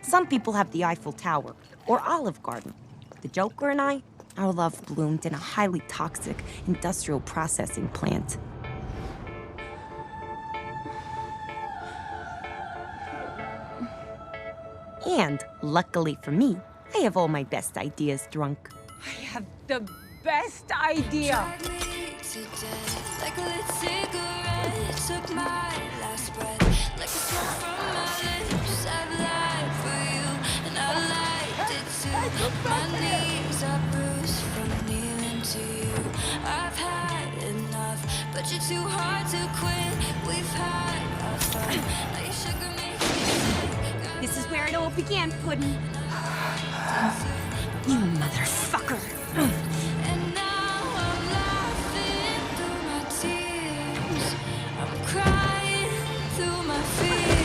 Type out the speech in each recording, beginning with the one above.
Some people have the Eiffel Tower or Olive Garden. The Joker and I, our love bloomed in a highly toxic industrial processing plant. And, luckily for me, I have all my best ideas drunk. I have the best idea. Like a lit cigarette, took my last breath. Like a smoke from my lips, I've lied for you, and I liked it too. My knees are bruised from kneeling to you. I've had enough, but you're too hard to quit. We've had our fun, now your sugar makes me sick. This is where it all began, Puddin'. You motherfucker. And now I'm laughing through my tears. I'm crying through my fear.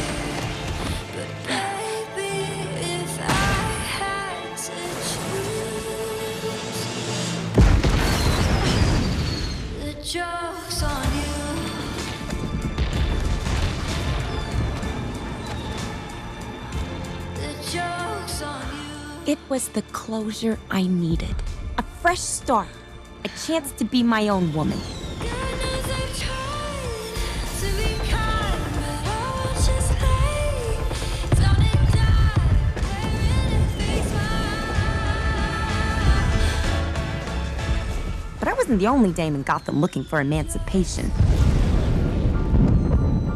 But baby, if I had to choose, the joke's on you. The joke's on you. It was the closure I needed. A fresh start. A chance to be my own woman. Goodness, I tried to be kind, but I was just late. Down and die, wearing a face mask. But I wasn't the only dame in Gotham looking for emancipation.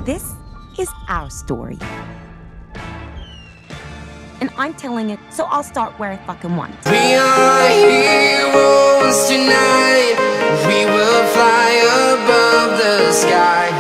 This is our story. And I'm telling it, so I'll start where I fucking want. We are heroes tonight. We will fly above the sky.